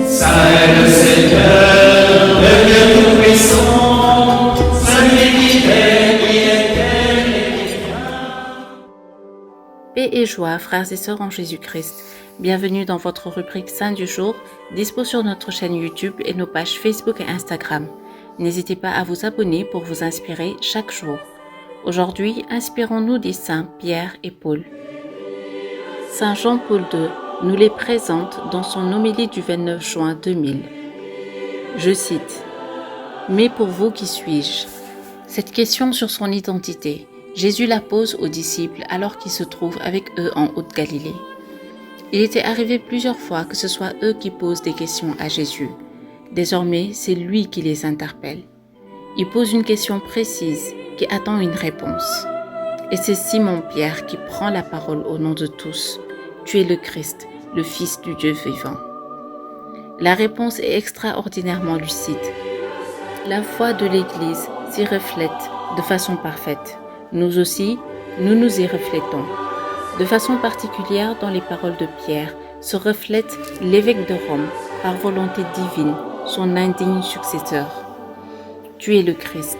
Saint le Seigneur, le Dieu Tout-Puissant, celui qui est, qui était et qui vient. Paix et joie, frères et sœurs en Jésus-Christ. Bienvenue dans votre rubrique Saint du jour, dispo sur notre chaîne YouTube et nos pages Facebook et Instagram. N'hésitez pas à vous abonner pour vous inspirer chaque jour. Aujourd'hui, inspirons-nous des saints Pierre et Paul. Saint Jean-Paul II nous les présente dans son homélie du 29 juin 2000. Je cite « Mais pour vous, qui suis-je » Cette question sur son identité, Jésus la pose aux disciples alors qu'ils se trouvent avec eux en Haute-Galilée. Il était arrivé plusieurs fois que ce soit eux qui posent des questions à Jésus. Désormais, c'est lui qui les interpelle. Il pose une question précise qui attend une réponse. Et c'est Simon-Pierre qui prend la parole au nom de tous. « Tu es le Christ, le Fils du Dieu vivant. » La réponse est extraordinairement lucide. La foi de l'Église s'y reflète de façon parfaite. Nous aussi, nous nous y reflétons. De façon particulière, dans les paroles de Pierre, se reflète l'évêque de Rome, par volonté divine, son indigne successeur. « Tu es le Christ. »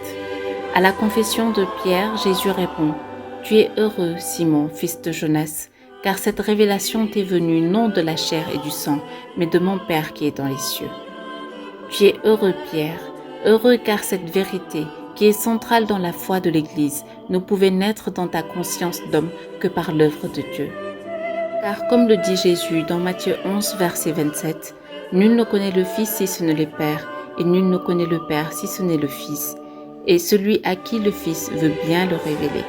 À la confession de Pierre, Jésus répond « Tu es heureux, Simon, fils de Jonas, car cette révélation t'est venue non de la chair et du sang, mais de mon Père qui est dans les cieux. Tu es heureux, Pierre, heureux car cette vérité, qui est centrale dans la foi de l'Église, ne pouvait naître dans ta conscience d'homme que par l'œuvre de Dieu. Car comme le dit Jésus dans Matthieu 11, verset 27, « Nul ne connaît le Fils si ce n'est le Père, et nul ne connaît le Père si ce n'est le Fils, et celui à qui le Fils veut bien le révéler. »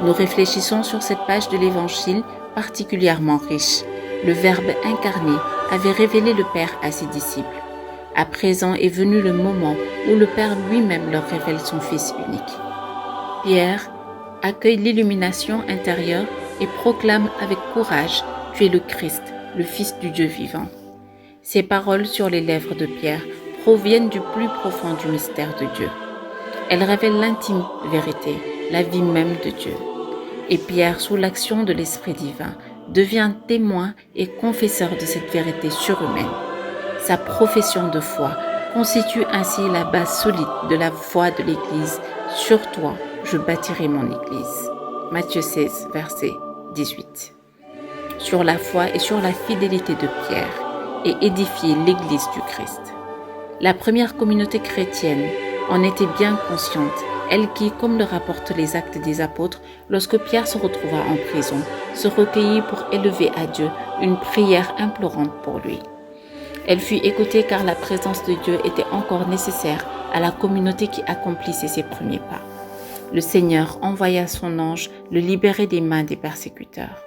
Nous réfléchissons sur cette page de l'Évangile particulièrement riche. Le Verbe incarné avait révélé le Père à ses disciples. À présent est venu le moment où le Père lui-même leur révèle son Fils unique. Pierre accueille l'illumination intérieure et proclame avec courage « Tu es le Christ, le Fils du Dieu vivant ». Ces paroles sur les lèvres de Pierre proviennent du plus profond du mystère de Dieu. Elles révèlent l'intime vérité, la vie même de Dieu. Et Pierre, sous l'action de l'Esprit divin, devient témoin et confesseur de cette vérité surhumaine. Sa profession de foi constitue ainsi la base solide de la foi de l'Église. « Sur toi, je bâtirai mon Église » Matthieu 16, verset 18. Sur la foi et sur la fidélité de Pierre est édifiée l'Église du Christ. La première communauté chrétienne en était bien consciente, elle qui, comme le rapportent les Actes des Apôtres, lorsque Pierre se retrouva en prison, se recueillit pour élever à Dieu une prière implorante pour lui. Elle fut écoutée car la présence de Dieu était encore nécessaire à la communauté qui accomplissait ses premiers pas. Le Seigneur envoya son ange le libérer des mains des persécuteurs.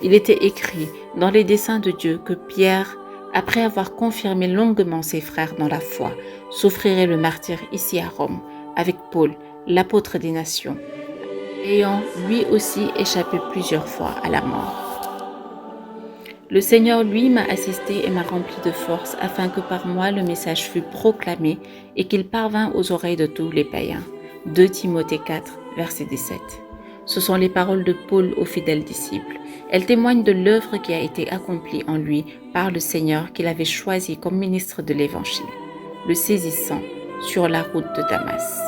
Il était écrit dans les desseins de Dieu que Pierre, après avoir confirmé longuement ses frères dans la foi, souffrirait le martyre ici à Rome, avec Paul, l'apôtre des nations, ayant lui aussi échappé plusieurs fois à la mort. Le Seigneur, lui, m'a assisté et m'a rempli de force afin que par moi le message fût proclamé et qu'il parvint aux oreilles de tous les païens. 2 Timothée 4, verset 17. Ce sont les paroles de Paul aux fidèles disciples. Elles témoignent de l'œuvre qui a été accomplie en lui par le Seigneur qu'il avait choisi comme ministre de l'Évangile, le saisissant sur la route de Damas.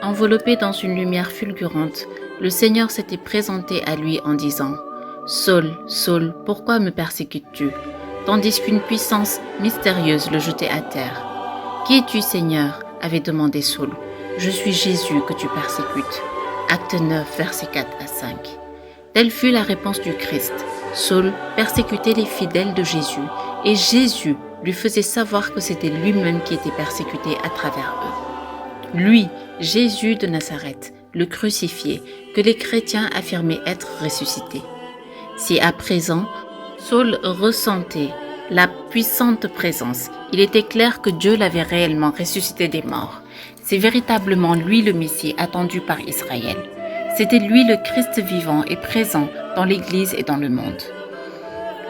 Enveloppé dans une lumière fulgurante, le Seigneur s'était présenté à lui en disant « Saul, Saul, pourquoi me persécutes-tu » tandis qu'une puissance mystérieuse le jetait à terre. « Qui es-tu, Seigneur » avait demandé Saul. « Je suis Jésus que tu persécutes. » Acte 9, versets 4 à 5. Telle fut la réponse du Christ. Saul persécutait les fidèles de Jésus et Jésus lui faisait savoir que c'était lui-même qui était persécuté à travers eux. Lui, Jésus de Nazareth, le crucifié, que les chrétiens affirmaient être ressuscité. Si à présent, Saul ressentait la puissante présence, il était clair que Dieu l'avait réellement ressuscité des morts. C'est véritablement lui le Messie attendu par Israël. C'était lui le Christ vivant et présent dans l'Église et dans le monde.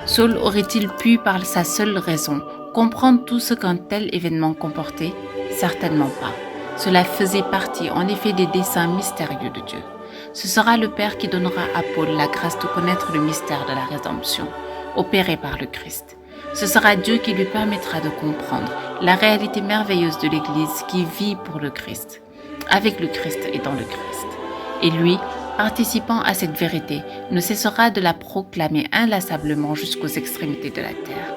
Saul aurait-il pu, par sa seule raison, comprendre tout ce qu'un tel événement comportait? Certainement pas. Cela faisait partie en effet des desseins mystérieux de Dieu. Ce sera le Père qui donnera à Paul la grâce de connaître le mystère de la rédemption. opéré par le Christ. Ce sera Dieu qui lui permettra de comprendre la réalité merveilleuse de l'Église qui vit pour le Christ, avec le Christ et dans le Christ. Et lui, participant à cette vérité, ne cessera de la proclamer inlassablement jusqu'aux extrémités de la terre.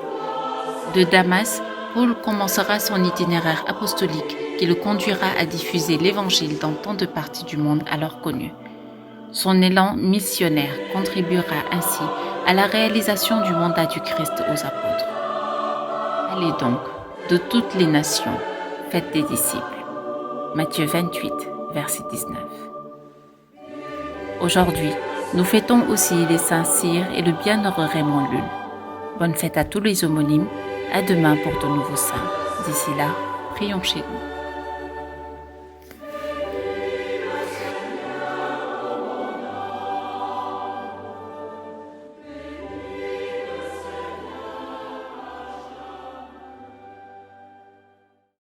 De Damas, Paul commencera son itinéraire apostolique qui le conduira à diffuser l'Évangile dans tant de parties du monde alors connues. Son élan missionnaire contribuera ainsi à la réalisation du mandat du Christ aux apôtres. Allez donc, de toutes les nations, faites des disciples. Matthieu 28, verset 19. Aujourd'hui, nous fêtons aussi les saints Cyr et le bienheureux Raymond Lull. Bonne fête à tous les homonymes. À demain pour de nouveaux saints. D'ici là, prions chez nous.